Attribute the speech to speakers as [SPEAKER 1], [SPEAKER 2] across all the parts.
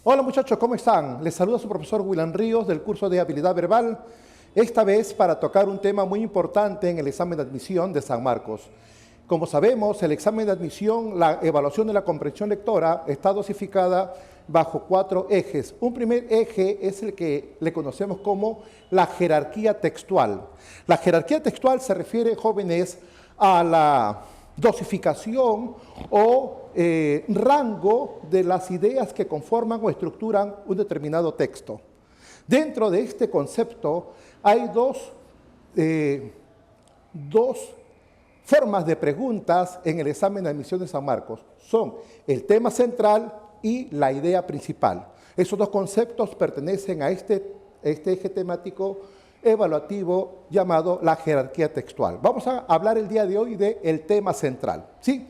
[SPEAKER 1] Hola muchachos, ¿cómo están? Les saluda su profesor William Ríos del curso de Habilidad Verbal, esta vez para tocar un tema muy importante en el examen de admisión de San Marcos. Como sabemos, el examen de admisión, la evaluación de la comprensión lectora está dosificada bajo 4 ejes. Un primer eje es el que le conocemos como la jerarquía textual. La jerarquía textual se refiere, jóvenes, a la dosificación o rango de las ideas que conforman o estructuran un determinado texto. Dentro de este concepto hay dos formas de preguntas en el examen de admisión de San Marcos. Son el tema central y la idea principal. Esos dos conceptos pertenecen a este eje temático evaluativo llamado la jerarquía textual. Vamos a hablar el día de hoy del tema central, ¿sí?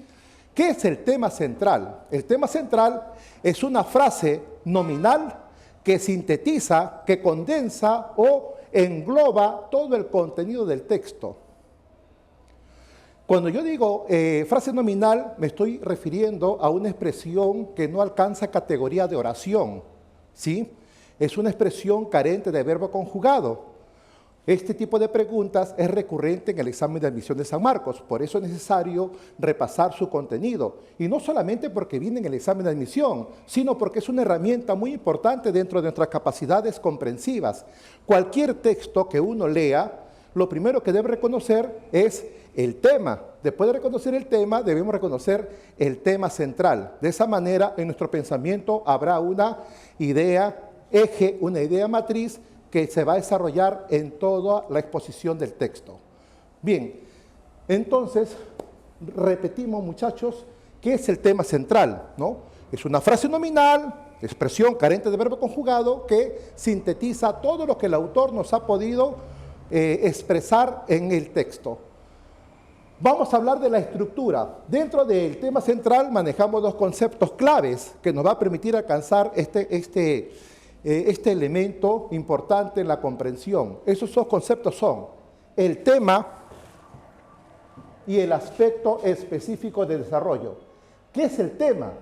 [SPEAKER 1] ¿Qué es el tema central? El tema central es una frase nominal que sintetiza, que condensa o engloba todo el contenido del texto. Cuando yo digo frase nominal, me estoy refiriendo a una expresión que no alcanza categoría de oración, ¿sí? Es una expresión carente de verbo conjugado. Este tipo de preguntas es recurrente en el examen de admisión de San Marcos, por eso es necesario repasar su contenido. Y no solamente porque viene en el examen de admisión, sino porque es una herramienta muy importante dentro de nuestras capacidades comprensivas. Cualquier texto que uno lea, lo primero que debe reconocer es el tema. Después de reconocer el tema, debemos reconocer el tema central. De esa manera, en nuestro pensamiento habrá una idea eje, una idea matriz que se va a desarrollar en toda la exposición del texto. Bien, entonces, repetimos, muchachos, ¿qué es el tema central? ¿No? Es una frase nominal, expresión carente de verbo conjugado, que sintetiza todo lo que el autor nos ha podido expresar en el texto. Vamos a hablar de la estructura. Dentro del tema central manejamos dos conceptos claves que nos va a permitir alcanzar este elemento importante en la comprensión. Esos dos conceptos son el tema y el aspecto específico de desarrollo. ¿Qué es el tema?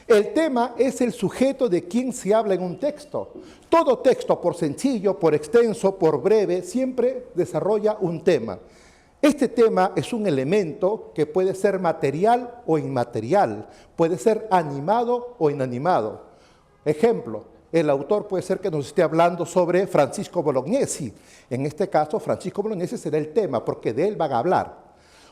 [SPEAKER 1] El tema es el sujeto de quien se habla en un texto. Todo texto, por sencillo, por extenso, por breve, siempre desarrolla un tema. Este tema es un elemento que puede ser material o inmaterial, puede ser animado o inanimado. Ejemplo, el autor puede ser que nos esté hablando sobre Francisco Bolognesi. En este caso, Francisco Bolognesi será el tema, porque de él van a hablar.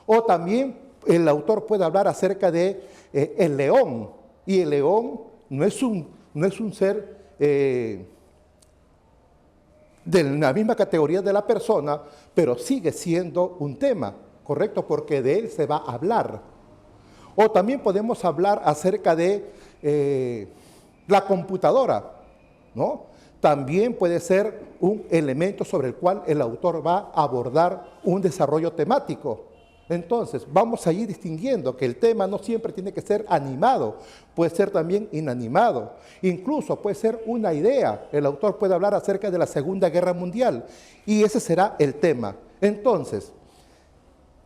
[SPEAKER 1] O también el autor puede hablar acerca de el león. Y el león no es un ser de la misma categoría de la persona, pero sigue siendo un tema, ¿correcto? Porque de él se va a hablar. O también podemos hablar acerca de la computadora, ¿no? También puede ser un elemento sobre el cual el autor va a abordar un desarrollo temático. Entonces, vamos a ir distinguiendo que el tema no siempre tiene que ser animado, puede ser también inanimado. Incluso puede ser una idea. El autor puede hablar acerca de la Segunda Guerra Mundial y ese será el tema. Entonces,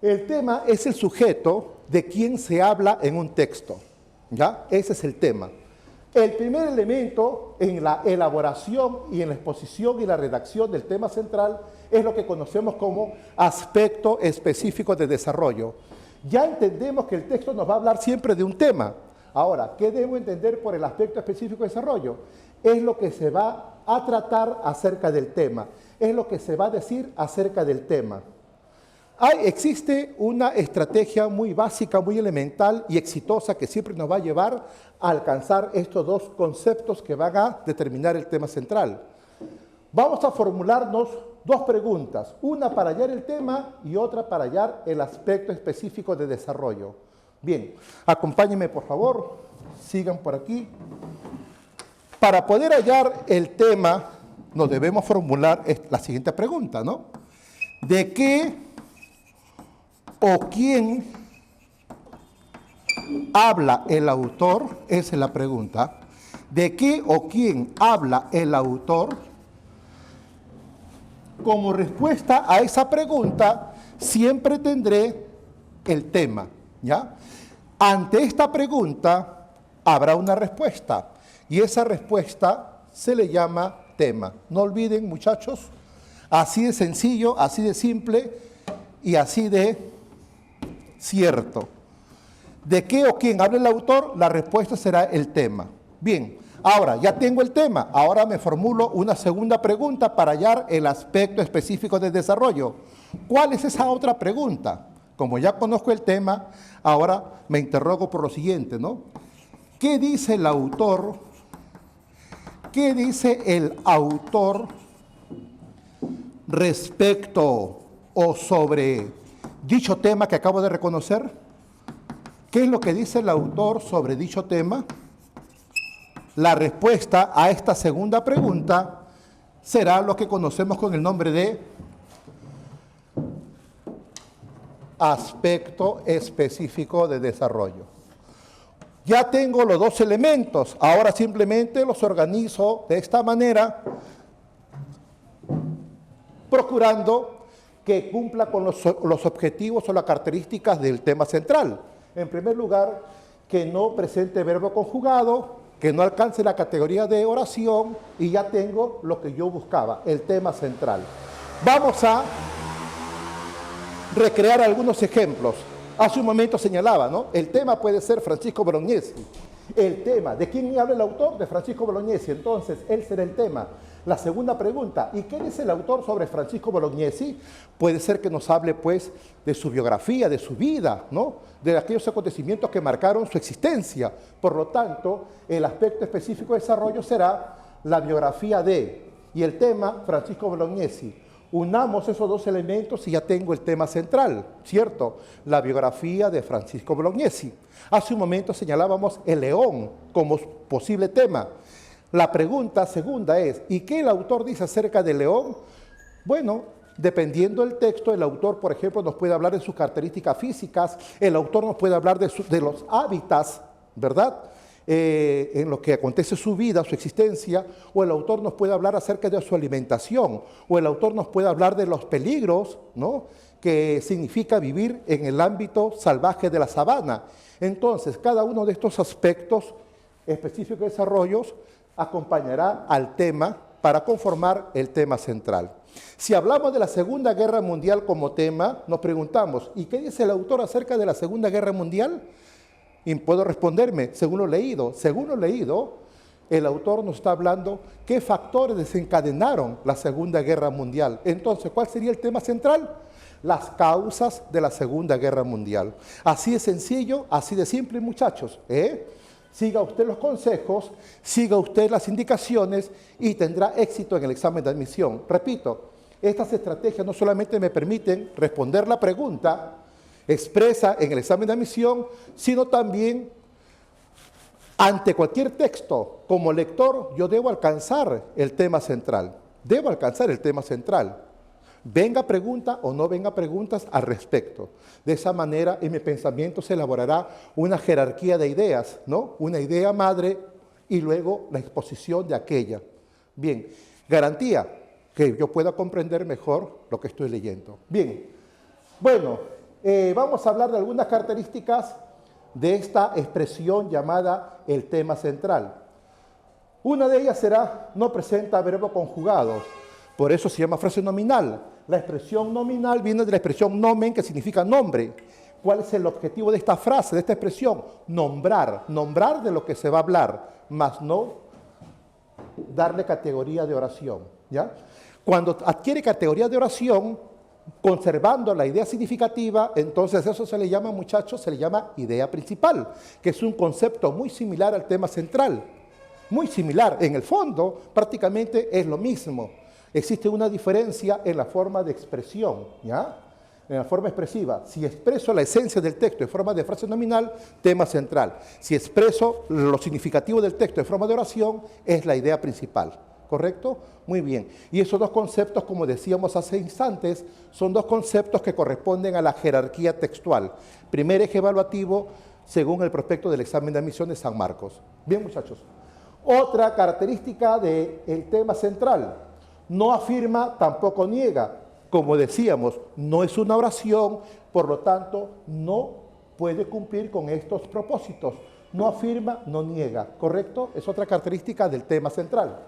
[SPEAKER 1] el tema es el sujeto de quien se habla en un texto, ¿ya? Ese es el tema. El primer elemento en la elaboración y en la exposición y la redacción del tema central es lo que conocemos como aspecto específico de desarrollo. Ya entendemos que el texto nos va a hablar siempre de un tema. Ahora, ¿qué debo entender por el aspecto específico de desarrollo? Es lo que se va a tratar acerca del tema, es lo que se va a decir acerca del tema. Existe una estrategia muy básica, muy elemental y exitosa que siempre nos va a llevar a alcanzar estos dos conceptos que van a determinar el tema central. Vamos a formularnos dos preguntas, una para hallar el tema y otra para hallar el aspecto específico de desarrollo. Bien, acompáñenme por favor, sigan por aquí. Para poder hallar el tema, nos debemos formular la siguiente pregunta, ¿no? ¿De qué o quién habla el autor? Esa es la pregunta. ¿De qué o quién habla el autor? Como respuesta a esa pregunta, siempre tendré el tema, ¿ya? Ante esta pregunta, habrá una respuesta. Y esa respuesta se le llama tema. No olviden, muchachos, así de sencillo, así de simple y así de cierto. ¿De qué o quién habla el autor? La respuesta será el tema. Bien, ahora ya tengo el tema. Ahora me formulo una segunda pregunta para hallar el aspecto específico del desarrollo. ¿Cuál es esa otra pregunta? Como ya conozco el tema, ahora me interrogo por lo siguiente, ¿no? ¿Qué dice el autor? ¿Qué dice el autor respecto o sobre dicho tema que acabo de reconocer? ¿Qué es lo que dice el autor sobre dicho tema? La respuesta a esta segunda pregunta será lo que conocemos con el nombre de aspecto específico de desarrollo. Ya tengo los dos elementos, ahora simplemente los organizo de esta manera, procurando que cumpla con los objetivos o las características del tema central. En primer lugar, que no presente verbo conjugado, que no alcance la categoría de oración, y ya tengo lo que yo buscaba, el tema central. Vamos a recrear algunos ejemplos. Hace un momento señalaba, ¿no? El tema puede ser Francisco Bolognesi. El tema, ¿de quién habla el autor? De Francisco Bolognesi. Entonces, él será el tema. La segunda pregunta, ¿y qué dice el autor sobre Francisco Bolognesi? Puede ser que nos hable, pues, de su biografía, de su vida, ¿no? De aquellos acontecimientos que marcaron su existencia. Por lo tanto, el aspecto específico de desarrollo será la biografía de, y el tema, Francisco Bolognesi. Unamos esos dos elementos y ya tengo el tema central, ¿cierto? La biografía de Francisco Bolognesi. Hace un momento señalábamos el león como posible tema. La pregunta segunda es, ¿y qué el autor dice acerca del león? Bueno, dependiendo del texto, el autor, por ejemplo, nos puede hablar de sus características físicas, el autor nos puede hablar de los hábitats, ¿verdad?, en lo que acontece su vida, su existencia, o el autor nos puede hablar acerca de su alimentación, o el autor nos puede hablar de los peligros, ¿no?, que significa vivir en el ámbito salvaje de la sabana. Entonces, cada uno de estos aspectos específicos de desarrollos acompañará al tema para conformar el tema central. Si hablamos de la Segunda Guerra Mundial como tema, nos preguntamos, ¿y qué dice el autor acerca de la Segunda Guerra Mundial? Y puedo responderme, según lo leído. Según lo leído, el autor nos está hablando qué factores desencadenaron la Segunda Guerra Mundial. Entonces, ¿cuál sería el tema central? Las causas de la Segunda Guerra Mundial. Así de sencillo, así de simple, muchachos, Siga usted los consejos, siga usted las indicaciones y tendrá éxito en el examen de admisión. Repito, estas estrategias no solamente me permiten responder la pregunta expresa en el examen de admisión, sino también ante cualquier texto, como lector, yo debo alcanzar el tema central. Debo alcanzar el tema central. Venga pregunta o no venga preguntas al respecto. De esa manera, en mi pensamiento se elaborará una jerarquía de ideas, ¿no? Una idea madre y luego la exposición de aquella. Bien, garantía que yo pueda comprender mejor lo que estoy leyendo. Bien, bueno, vamos a hablar de algunas características de esta expresión llamada el tema central. Una de ellas será, no presenta verbo conjugado, por eso se llama frase nominal. La expresión nominal viene de la expresión nomen, que significa nombre. ¿Cuál es el objetivo de esta frase, de esta expresión? Nombrar, nombrar de lo que se va a hablar, mas no darle categoría de oración, ¿ya? Cuando adquiere categoría de oración, conservando la idea significativa, entonces eso se le llama, muchachos, se le llama idea principal, que es un concepto muy similar al tema central, muy similar. En el fondo, prácticamente es lo mismo. Existe una diferencia en la forma de expresión, ¿ya? En la forma expresiva. Si expreso la esencia del texto en forma de frase nominal, tema central. Si expreso lo significativo del texto en forma de oración, es la idea principal. ¿Correcto? Muy bien. Y esos dos conceptos, como decíamos hace instantes, son dos conceptos que corresponden a la jerarquía textual. Primer eje evaluativo, según el prospecto del examen de admisión de San Marcos. Bien, muchachos. Otra característica del tema central. No afirma, tampoco niega. Como decíamos, no es una oración, por lo tanto, no puede cumplir con estos propósitos. No afirma, no niega, ¿correcto? Es otra característica del tema central.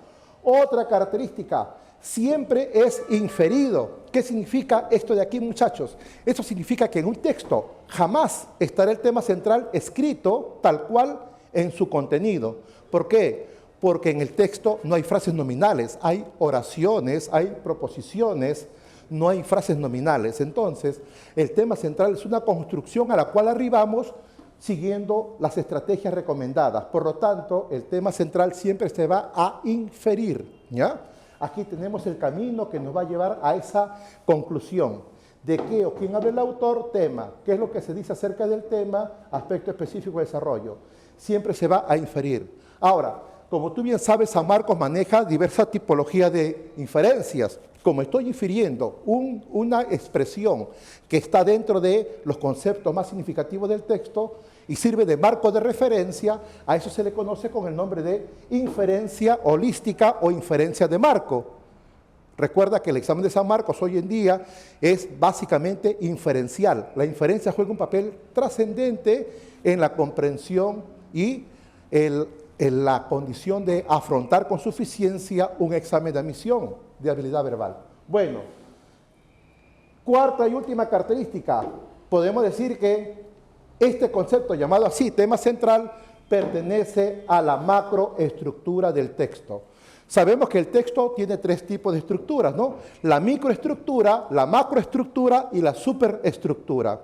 [SPEAKER 1] Otra característica, siempre es inferido. ¿Qué significa esto de aquí, muchachos? Esto significa que en un texto jamás estará el tema central escrito tal cual en su contenido. ¿Por qué? Porque en el texto no hay frases nominales, hay oraciones, hay proposiciones, no hay frases nominales. Entonces, el tema central es una construcción a la cual arribamos siguiendo las estrategias recomendadas. Por lo tanto, el tema central siempre se va a inferir, ¿ya? Aquí tenemos el camino que nos va a llevar a esa conclusión. ¿De qué o quién habla el autor? Tema. ¿Qué es lo que se dice acerca del tema? Aspecto específico de desarrollo. Siempre se va a inferir. Ahora, como tú bien sabes, San Marcos maneja diversas tipologías de inferencias. Como estoy infiriendo una expresión que está dentro de los conceptos más significativos del texto y sirve de marco de referencia, a eso se le conoce con el nombre de inferencia holística o inferencia de marco. Recuerda que el examen de San Marcos hoy en día es básicamente inferencial. La inferencia juega un papel trascendente en la comprensión y en la condición de afrontar con suficiencia un examen de admisión de habilidad verbal. Bueno, cuarta y última característica, podemos decir que este concepto llamado así, tema central, pertenece a la macroestructura del texto. Sabemos que el texto tiene tres tipos de estructuras, ¿no? La microestructura, la macroestructura y la superestructura.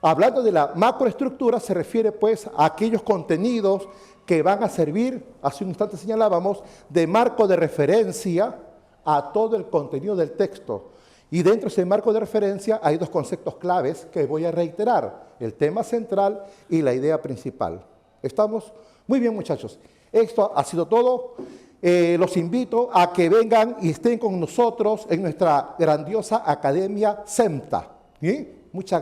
[SPEAKER 1] Hablando de la macroestructura, se refiere pues a aquellos contenidos que van a servir, hace un instante señalábamos, de marco de referencia a todo el contenido del texto. Y dentro de ese marco de referencia hay dos conceptos claves que voy a reiterar, el tema central y la idea principal. ¿Estamos? Muy bien, muchachos. Esto ha sido todo. Los invito a que vengan y estén con nosotros en nuestra grandiosa Academia SEMTA. ¿Sí? Muchas gracias.